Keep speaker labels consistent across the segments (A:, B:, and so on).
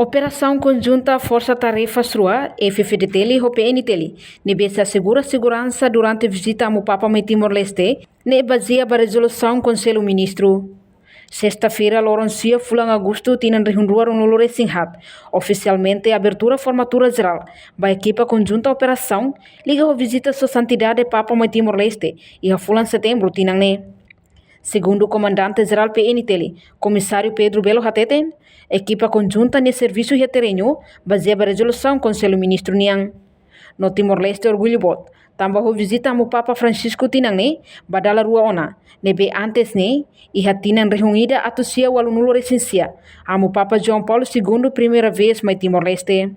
A: Operação conjunta Força Tarefas Rua, FFDTL e PNTL, nebessa segura segurança durante visita ao Papa em Timor-Leste, ne baseia a resolução Conselho Ministro. Sexta-feira, Laurencia, Fulang Agosto, tinan rehundua no Singhat, oficialmente abertura formatura geral, ba equipa conjunta operação, liga a visita sua santidade Papa em Timor-Leste, e a Fulang Setembro, tinan ne. Segundo o comandante-geral PNTL, comissário Pedro Belo Hateten, equipa conjunta de serviço terreno baseada na resolução Conselho Ministro Niang. No Timor-Leste orgulho bot, tambah visita ao Papa Francisco Tinang ne, badala rua ona, nebe antes ne, e hatinan reunida atusia walunulo recensia, amo Papa João Paulo II primeira vez mai Timor-Leste.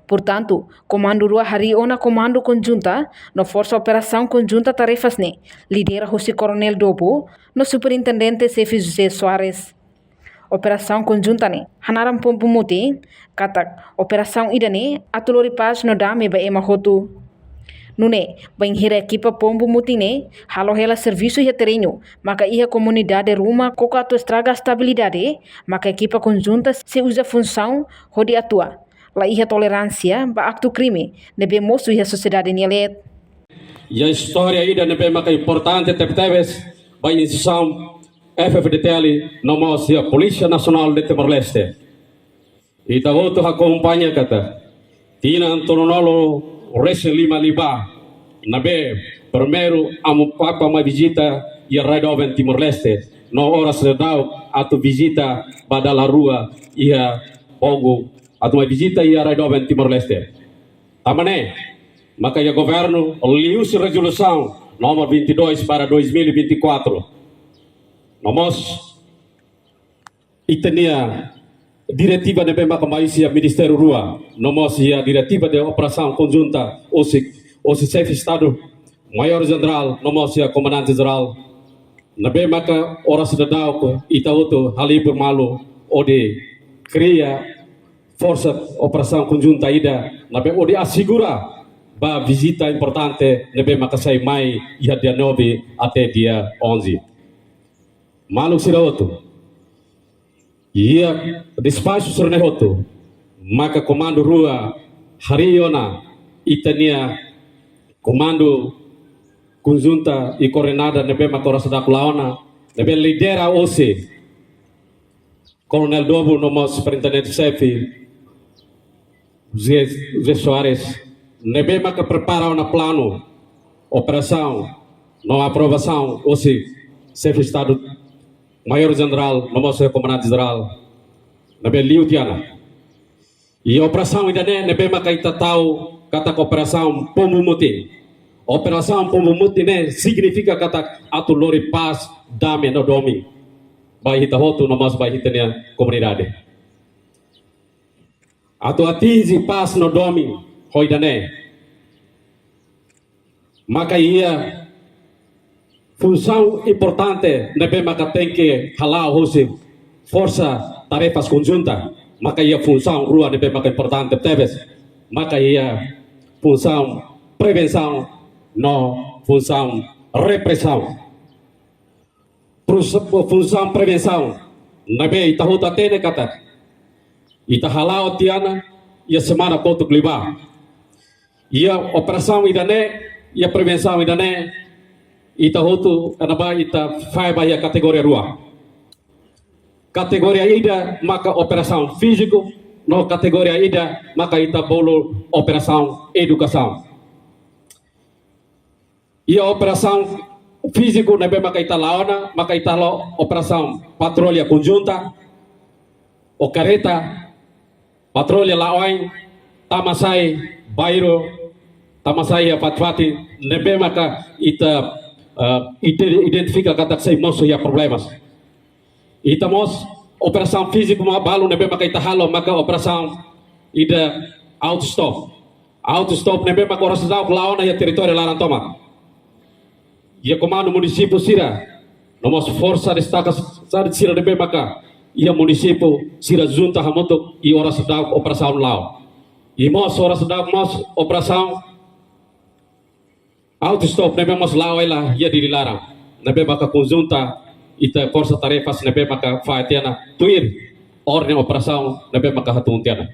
A: Portanto, Comando Rua Hari Ona Comando Conjunta, no Força Operação Conjunta Tarefas ne, lidera José Coronel Dobo, no Superintendente Sefi José Soares. Operação Conjunta ne, Hanaram Pompo Muti, katak, Operação Ida ne, Atulori Paz no Dame ba Ema Hotu. Nune, banhira equipa Pombo Muti ne, halo hela serviço e terreno, maka ia comunidade Ruma coca atu estraga a estabilidade, maka equipa conjunta se usa função, rode atua. La ia tolerância ba acto crime, nebe moço e a sociedade nielet.
B: E a história ainda nebe maka importante tepteves ba instituição FFDTL nomos a Polícia Nacional de Timor-Leste. E ta outro acompanha kata. Tina Antonolo Resen Lima Liba nabe primeiro amo papa uma visita e a Raidoven Timor-Leste. No horas de dau atu visita badala rua e a Pongo atau uma visita ia Raidoven Timor-Leste. Tamane, maka ia governo lius resolução nomor 22 para 2024. Nomos itenia diretiva de Pemba Malaysia Ministério Rua, nomos ia diretiva de operação conjunta o chefe Estado Maior General, nomos ia comandante geral. Nabe maka oras dadau itauto halibur malu ode cria Força Operação Conjunta Ida, nabe odi assegura ba visita importante nabe makasai mai ia dia 9 até dia 11. Malu siraoto. Ia despacho sernehoto. Maka komando rua Hariona itania komando conjunta e coordenada nabe makora sadak laona nabe lidera OC Coronel Dobo nomos Superintendente Sefi José Soares, nebe maka prepara na plano, operação, não aprovação, ou se chefe de Estado, Maior General, não mostra Comandante Geral, nebe liu tiana. E operação ainda nebe maka itatau kata operação Pomumuti. Operação Pomumuti ne significa kata atulori paz dame no domi. Baik hotu nomos baik hitanya komunidade. Atau atingi paz no domi hoidane. Maka ia função importante nebe maka tem que halau hoje força tarefas conjunta. Maka ia função rua nebe maka importante teves. Maka ia função prevenção no função repressão. Função prevenção nebe itahuta tene kata. Ita halau tiana ia semana kotuk liba. Ia operação idane, ia prevenção idane. Ita hotu anaba ita faiba ia kategoria rua. Kategoria ida maka operação físico, no kategoria ida maka ita bolo operação educação. Ia operação físico nebe maka ita laona, maka ita lo operação patrulha conjunta, o careta patrolha laoin, tamasai, bairo, tamasai fatfati, nebe maka ita identifica kata sei moço ia problemas. Ita mos operação física balu nebe maka ita halo maka operação ida auto stop. Auto stop nebe maka oras dau laona ia teritori larang toma. Ia komando município Sira, nomos força destaca sar Sira nebe maka ia município sira junta hamoto e ora sedang operação lao. E mos ora sedang mos operação auto stop nebe mos lao ela ia dilarang. Nebe maka conjunta ita força tarefas nebe maka faetiana tuir ordem operação na bem makahatuntiana.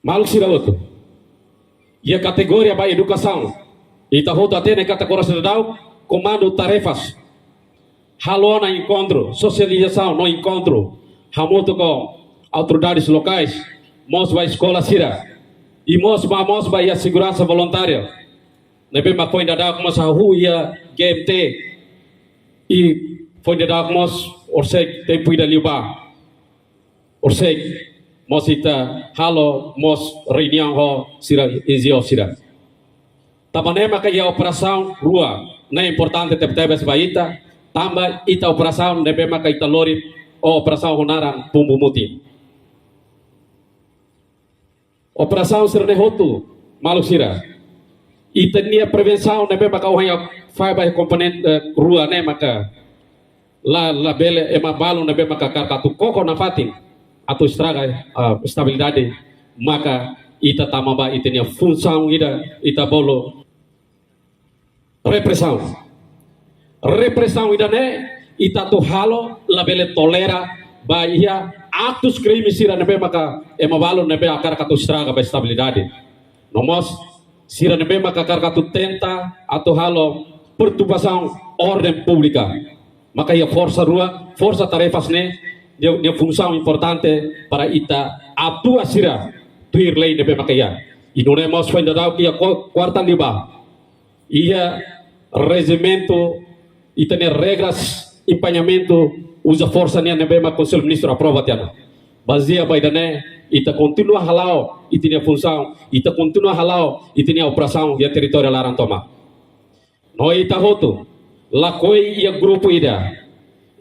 B: Maluk sira outro. E a categoria ba educação. Ita hoto até na categoria cidadão comando tarefas. Halo na encontro, socialização no encontro. Hamoto com autoridades locais. Mos vai escola sira. E mos ba ia segurança voluntária. Nebe ma foi dada como sa hu ia GMT. E foi dada como orsek tempo ida liuba. Orsek mos ita halo mos reunião ho sira izio sira. Tamane maka ia operação rua. Na importante tebe baita. Tamba ita operação nebe maka ita lori o operação honaran pumbumuti. Operação sira nehotu malu sira. Ita nia prevenção nebe maka ohanya fiber component rua ne maka la bele ema balu nebe maka karkatu koko na fatin atau estraga estabilidade maka ita tamaba ita nia função ita bolo repressão ida ne ita tu halo la bele tolera ba ia atos crimes sira nebe maka ema balu nebe akar katu estraga ba estabilidade nomos sira nebe maka akar katu tenta atau halo perturbação ordem pública maka ia força rua força tarefas ne dia função importante para ita atua sira tuir lei nebe maka ia inone mos foi dado ia quarta liba ia regimento e tem regras empanhamento usa força ne nebe maka conselho ministro aprova tiana basia baidane ita continua halau e tem função ita continua halau e tem operação e território larang toma no ita hotu lakoi ia grupo ida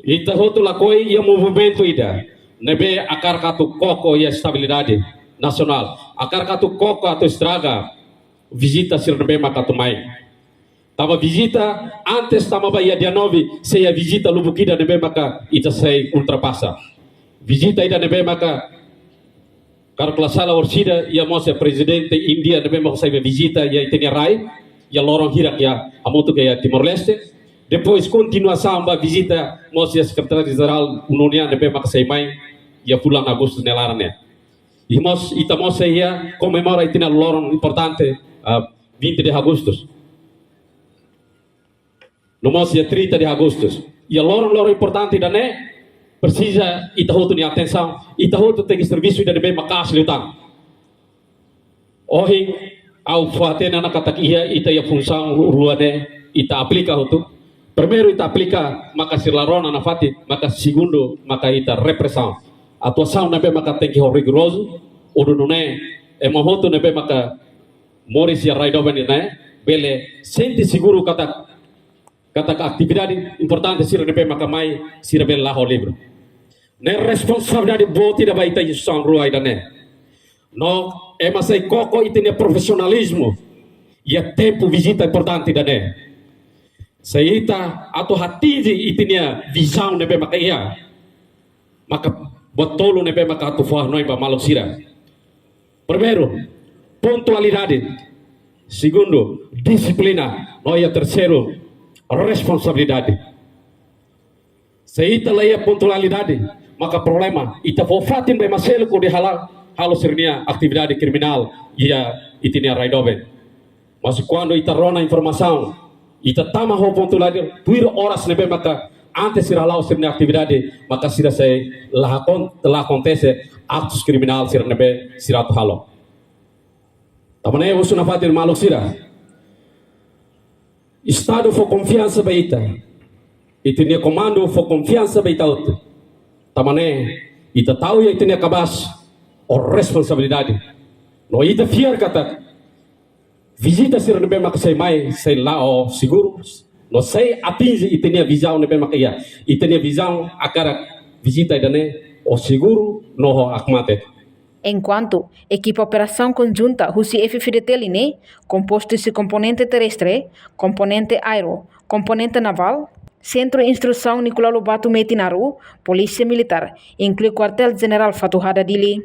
B: ita hotu lakoi ia movimento ida nebe akar katu koko ia estabilidade nacional akar katu koko atau estraga visita sir nebe maka tumai tava visita antes tama ba ia dia 9 saya visita lubukida nebe maka ita sei ultrapassa visita ida nebe maka karklasala orsida ia mose presidente India nebe maka sai visita ia itenia rai ia lorong hirak ia amoto ke ia Timor Leste depois continuação ba visita mose secretário geral Unonia nebe maka sai mai ia bulan Agustus nelarane e mos ita mose ia comemora itenia lorong importante 20 de Agustus no mos ia 30 de Agustus ia lorong importante da ne precisa ita hoto ni atenção ita hoto tem serviço da nebe maka asliutang ohing au fatena na katakia ita ia função ruane ita aplica hoto primeiro ita aplica maka sirlarona na fati maka segundo maka ita repressão atuação nebe maka tem que rigoroso odunone e mohoto nebe maka moris ya raidoven ne bele sente seguro kata atividade importante sira nebe maka mai sira bele laho livro ne responsabilidade boti da baita yusan ruai da ne no é mas aí coco e tem profissionalismo e a tempo visita importante da ne seita atau hati e tem visão nebe maka ia maka botolo nebe maka atu fah noi ba maluk sira primeiro pontualidade segundo disciplina no ia terceiro responsabilidade seita laia pontualidade maka problema ita fofatin be maselo ko di halo sirnia atividade criminal ia itinia raidoven mas quando ita rona informação ita tama ho pontualidade tuir horas nebe maka antes sira lau sirnia atividade maka sira sei lah acontece atos criminal sira nebe sira to halo tamane usuna fatir maluk sira estado for confiança baita itinia comando for confiança baita outro tamane ita tahu ya itinia kabas or responsabilidade no ita fiar kata visita sir nebe maka sai mai sai lao seguro no sai atinge itinia visão nebe maka ia itinia visão akara visita idane o seguro no ho akmate.
A: Enquanto equipa operação conjunta Husi FFDT ne composto de componente terrestre, componente aero, componente naval, Centro de Instrução Nicolau Lobato Metinaru, Polícia Militar, inclui Quartel-General Fatuhada Dili,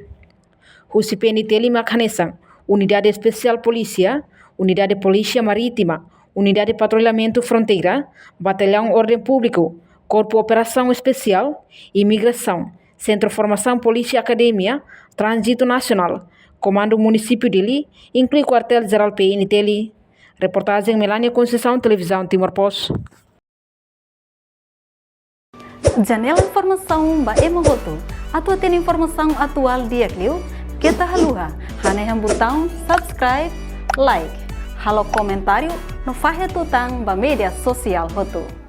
A: Husi PNT Macanesang, Unidade Especial Polícia, Unidade Polícia Marítima, Unidade de Patrulhamento Fronteira, Batalhão Ordem Público, Corpo Operação Especial, Imigração, Centro de Formação Polícia Academia, Trânsito Nacional, Comando Município dele, inclui Quartel-Geral PNTL. Reportagem Melania Conceição, Televisão Timor-Poste.
C: Janela Informação ba Emogoto. Atua tem informação atual dia Clio. Kita haluha, haneham botão subscribe, like, halo comentário no Fahia Tutang ba media sosial Hoto.